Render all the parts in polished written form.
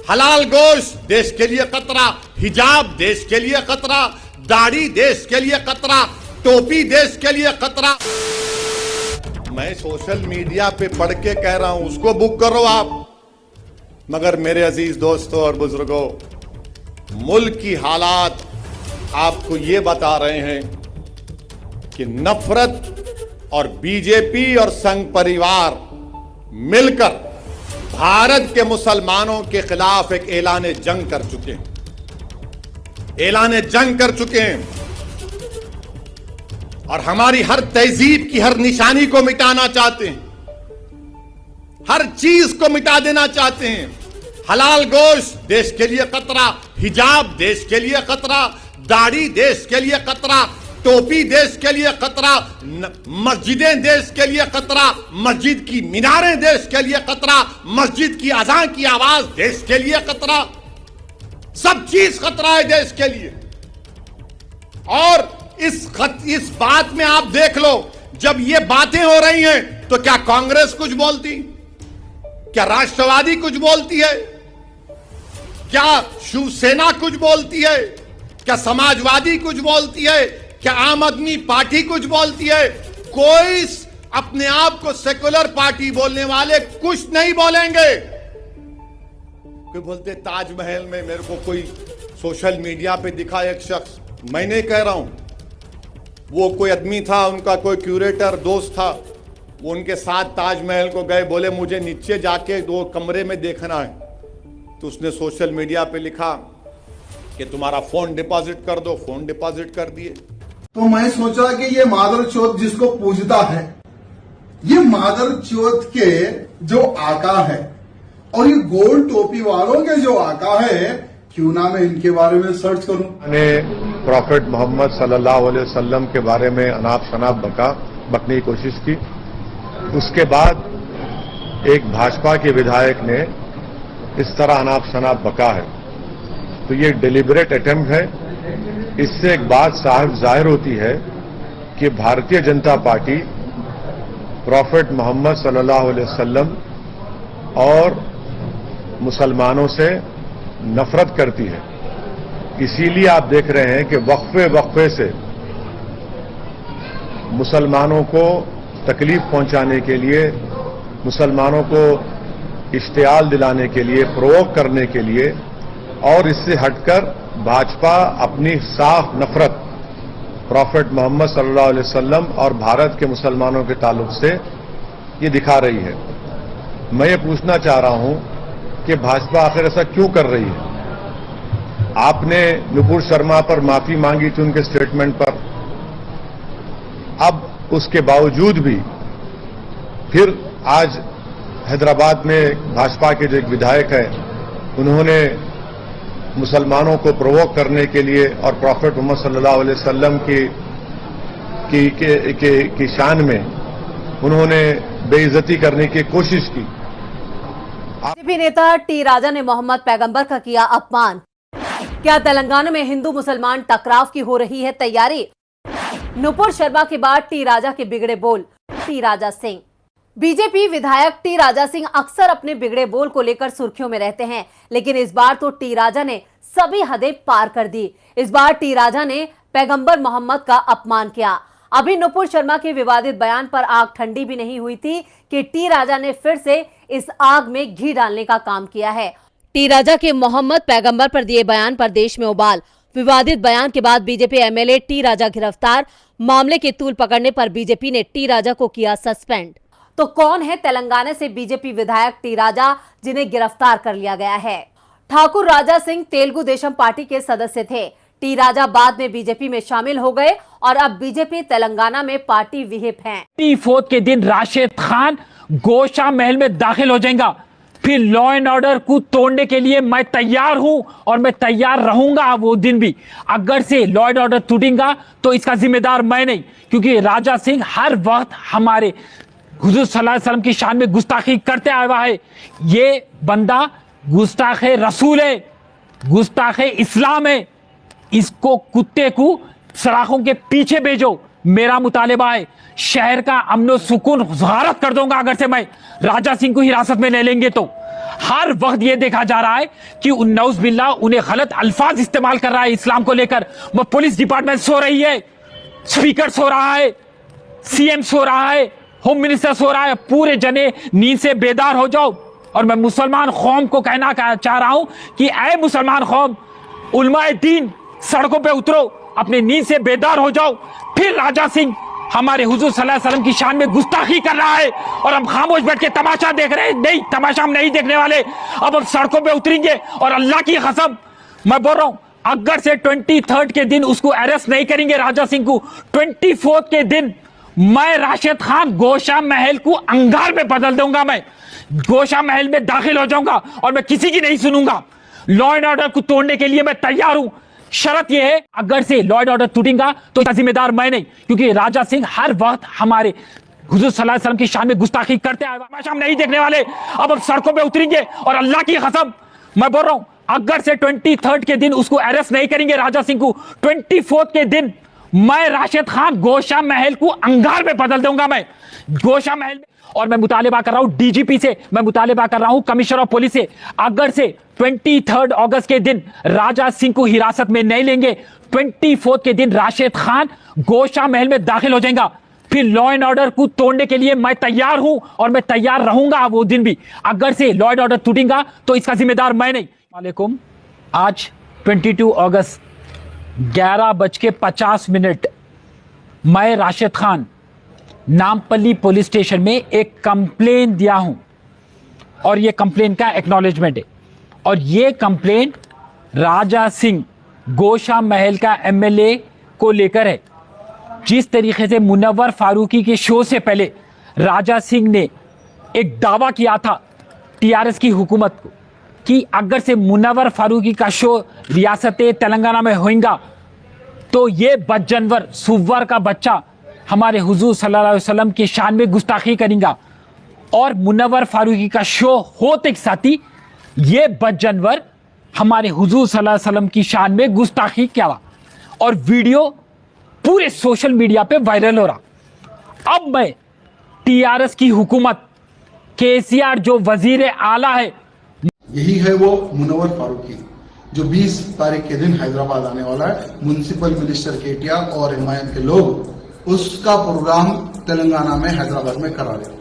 हलाल गोश्त देश के लिए खतरा, हिजाब देश के लिए खतरा, दाढ़ी देश के लिए खतरा, टोपी देश के लिए खतरा। मैं सोशल मीडिया पे पढ़ के कह रहा हूं, उसको बुक करो आप। मगर मेरे अजीज दोस्तों और बुजुर्गों, मुल्क की हालात आपको ये बता रहे हैं कि नफरत और बीजेपी और संघ परिवार मिलकर भारत के मुसलमानों के खिलाफ एक ऐलान जंग कर चुके हैं, ऐलान जंग कर चुके हैं और हमारी हर तहजीब की हर निशानी को मिटाना चाहते हैं, हर चीज को मिटा देना चाहते हैं। हलाल गोश्त देश के लिए खतरा, हिजाब देश के लिए खतरा, दाढ़ी देश के लिए खतरा, टोपी देश के लिए खतरा, मस्जिदें देश के लिए खतरा, मस्जिद की मीनारें देश के लिए खतरा, मस्जिद की अज़ान की आवाज देश के लिए खतरा, सब चीज खतरा है देश के लिए। और इस बात में आप देख लो, जब ये बातें हो रही हैं तो क्या कांग्रेस कुछ बोलती, क्या राष्ट्रवादी कुछ बोलती है, क्या शिवसेना कुछ बोलती है, क्या समाजवादी कुछ बोलती है, क्या आम आदमी पार्टी कुछ बोलती है? कोई अपने आप को सेकुलर पार्टी बोलने वाले कुछ नहीं बोलेंगे। कोई बोलते ताजमहल में मेरे को कोई सोशल मीडिया पे दिखा एक शख्स, मैं नहीं कह रहा हूं, वो कोई आदमी था, उनका कोई क्यूरेटर दोस्त था, वो उनके साथ ताजमहल को गए, बोले मुझे नीचे जाके 2 कमरे में देखना है। तो उसने सोशल मीडिया पे लिखा कि तुम्हारा फोन डिपॉजिट कर दो, फोन डिपॉजिट कर दिए। तो मैं सोचा कि ये मादर चौथ जिसको पूजता है, ये मादर चौथ के जो आका है और ये गोल टोपी वालों के जो आका है, क्यों ना मैं इनके बारे में सर्च करूं। मैंने प्रॉफेट मोहम्मद सल्लल्लाहु अलैहि वसल्लम के बारे में अनाप शनाप बकने की कोशिश की। उसके बाद एक भाजपा के विधायक ने इस तरह अनाप शनाप बका है, तो ये डिलिबरेट अटेम्प्ट है। इससे एक बात साफ जाहिर होती है कि भारतीय जनता पार्टी प्रॉफेट मोहम्मद सल्लल्लाहु अलैहि वसल्लम और मुसलमानों से नफरत करती है। इसीलिए आप देख रहे हैं कि वक्फे वक्फे से मुसलमानों को तकलीफ पहुंचाने के लिए, मुसलमानों को इश्तियाल दिलाने के लिए, प्रोवोक करने के लिए, और इससे हटकर भाजपा अपनी साफ नफरत प्रॉफेट मोहम्मद सल्लल्लाहु अलैहि वसल्लम और भारत के मुसलमानों के ताल्लुक से ये दिखा रही है। मैं ये पूछना चाह रहा हूं कि भाजपा आखिर ऐसा क्यों कर रही है? आपने नुपुर शर्मा पर माफी मांगी थी उनके स्टेटमेंट पर, अब उसके बावजूद भी फिर आज हैदराबाद में भाजपा के जो एक विधायक है, उन्होंने मुसलमानों को प्रोवोक करने के लिए और प्रॉफेट मोहम्मद सल्लल्लाहु अलैहि वसल्लम की शान में उन्होंने बेइज्जती करने की कोशिश की। बीजेपी नेता टी राजा ने मोहम्मद पैगंबर का किया अपमान। क्या तेलंगाना में हिंदू मुसलमान टकराव की हो रही है तैयारी? नुपुर शर्मा के बाद टी राजा के बिगड़े बोल। टी राजा सिंह, बीजेपी विधायक टी राजा सिंह अक्सर अपने बिगड़े बोल को लेकर सुर्खियों में रहते हैं, लेकिन इस बार तो टी राजा ने सभी हदें पार कर दी। इस बार टी राजा ने पैगंबर मोहम्मद का अपमान किया। अभी नुपुर शर्मा के विवादित बयान पर आग ठंडी भी नहीं हुई थी कि टी राजा ने फिर से इस आग में घी डालने का काम किया है। टी राजा के मोहम्मद पैगंबर पर दिए बयान पर देश में उबाल। विवादित बयान के बाद बीजेपी एमएलए टी राजा गिरफ्तार। मामले के तूल पकड़ने पर बीजेपी ने टी राजा को किया सस्पेंड। तो कौन है तेलंगाना से बीजेपी विधायक टी राजा जिन्हें गिरफ्तार कर लिया गया है? ठाकुर राजा सिंह तेलुगु देशम पार्टी के सदस्य थे। टी राजा बाद में बीजेपी में शामिल हो गए और अब बीजेपी तेलंगाना में पार्टी विहिप हैं। 24 के दिन राशिद खान गोशा महल में दाखिल हो जाएगा। फिर लॉ एंड ऑर्डर को तोड़ने के लिए मैं तैयार हूं और मैं तैयार रहूंगा वो दिन भी। अगर से लॉ एंड ऑर्डर टूटेगा तो इसका जिम्मेदार मैं नहीं, क्योंकि राजा सिंह हर वक्त हमारे हुजूर सल्लल्लाहु अलैहि वसल्लम की शान में गुस्ताखी करते आया हुआ है। ये बंदा गुस्ताखे रसूल है, गुस्ताखे इस्लाम है। इसको कुत्ते को सलाखों के पीछे भेजो, मेरा मुतालिबा है, शहर का अमन सुकून गारत कर दूंगा अगर से मैं राजा सिंह को हिरासत में ले लेंगे तो। हर वक्त ये देखा जा रहा है कि नौज बिल्ला उन्हें गलत अल्फाज इस्तेमाल कर रहा है इस्लाम को लेकर। वो पुलिस डिपार्टमेंट सो रही है, स्पीकर सो रहा है, सीएम सो रहा है, होम मिनिस्टर सो रहा है, पूरे जने नींद से बेदार हो जाओ। और मैं मुसलमान कौम को कहना चाह रहा हूं कि ऐ मुसलमान कौम, उलमाए दीन सड़कों पे उतरो, अपनी नींद से बेदार हो जाओ। फिर राजा सिंह हमारे हुजूर सल्लल्लाहु अलैहि वसल्लम की शान में गुस्ताखी कर रहा है और हम खामोश बैठ के तमाशा देख रहे हैं। नहीं, तमाशा हम नहीं देखने वाले, अब हम सड़कों पे उतरेंगे। और अल्लाह की कसम मैं बोल रहा हूं, अगर से 23 के दिन उसको अरेस्ट नहीं करेंगे राजा सिंह को, 24 के दिन मैं राशिद खान गोशा महल को अंगार में बदल दूंगा। मैं गोशा महल में दाखिल हो जाऊंगा और मैं किसी की नहीं सुनूंगा। लॉ एंड ऑर्डर को तोड़ने के लिए मैं तैयार हूं। शर्त यह है, अगर से लॉ एंड ऑर्डर टूटेगा तो इसका जिम्मेदार मैं नहीं, क्योंकि राजा सिंह हर वक्त हमारे हुजूर सल्लल्लाहु अलैहि वसल्लम की शान में गुस्ताखी करते आए। हम नहीं देखने वाले, अब हम सड़कों पे उतरेंगे। और अल्लाह की कसम मैं बोल रहा हूं, अगर से 23 के दिन उसको अरेस्ट नहीं करेंगे राजा सिंह को, 24 के दिन मैं राशिद खान गोशा महल को अंगार में बदल दूंगा। मैं गोशा महल में, और मैं मुतालिबा कर रहा हूं डीजीपी से, मैं मुतालिबा कर रहा हूं कमिश्नर ऑफ पुलिस से, अगर से 23 अगस्त के दिन राजा सिंह को हिरासत में नहीं लेंगे, 24 के दिन राशिद खान गोशा महल में दाखिल हो जाएगा। फिर लॉ एंड ऑर्डर को तोड़ने के लिए मैं तैयार हूं और मैं तैयार रहूंगा वो दिन भी। अगर से लॉ एंड ऑर्डर टूटेगा तो इसका जिम्मेदार मैं नहीं। वालेकुम, आज 22 अगस्त 11:50 मैं राशिद खान नामपल्ली पुलिस स्टेशन में एक कंप्लेन दिया हूं और यह कंप्लेन का एक्नॉलेजमेंट है। और यह कंप्लेन राजा सिंह गोशा महल का एमएलए को लेकर है। जिस तरीके से मुनव्वर फारूकी के शो से पहले राजा सिंह ने एक दावा किया था टीआरएस की हुकूमत को कि अगर से मुनव्वर फारूकी का शो रियासत तेलंगाना में होगा तो ये बदजनवर सुव्वर का बच्चा हमारे हुजूर सल्लल्लाहु अलैहि वसल्लम की शान में गुस्ताखी करेगा। और मुनव्वर फारूकी का शो होते के साथ ही ये बदजनवर हमारे हुजूर सल्लल्लाहु अलैहि वसल्लम की शान में गुस्ताखी किया और वीडियो पूरे सोशल मीडिया पे वायरल हो रहा। अब मैं टीआरएस की हुकूमत, केसीआर जो वजीर आला है, यही है वो मुनव्वर फारूकी जो 20 तारीख के दिन हैदराबाद आने वाला है। म्युनिसिपल मिनिस्टर केटीआर और एमआईएम के लोग उसका प्रोग्राम तेलंगाना में हैदराबाद में करा रहे।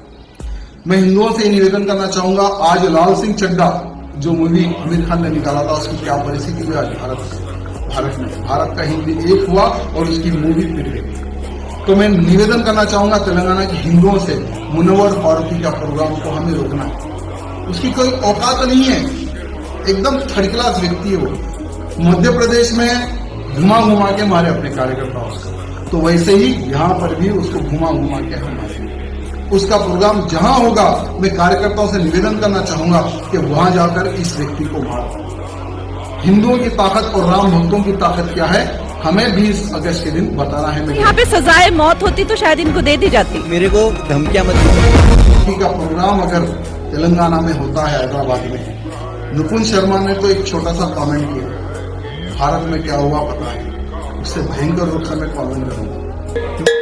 मैं हिंदुओं से निवेदन करना चाहूंगा, आज लाल सिंह चड्ढा जो मूवी आमिर खान ने निकाला था उसकी क्या परिस्थिति हुई आज भारत का हिंदी एक हुआ और उसकी मूवी पिट गई। तो मैं निवेदन करना चाहूंगा तेलंगाना के हिंदुओं से, मुनव्वर फारूकी का प्रोग्राम को हमें रोकना है। उसकी कोई औकात नहीं है, एकदम थर्ड क्लास व्यक्ति है वो। मध्य प्रदेश में घुमा घुमा के मारे अपने कार्यकर्ताओं को, तो वैसे ही यहाँ पर भी उसको घुमा घुमा के हम मारेंगे। उसका प्रोग्राम जहां होगा मैं कार्यकर्ताओं से निवेदन करना चाहूंगा कि वहां जाकर इस व्यक्ति को मारो। हिंदुओं की ताकत और राम भक्तों की ताकत क्या है हमें 20 अगस्त के दिन बताना है। यहाँ पे सजाए मौत होती तो शायद इनको दे दी जाती। मेरे को धमकियां मत का प्रोग्राम अगर तेलंगाना में होता है हैदराबाद में, नुपुन शर्मा ने तो एक छोटा सा कमेंट किया, भारत में क्या हुआ पता है, उससे भयंकर रूप से मैं कमेंट करूंगा।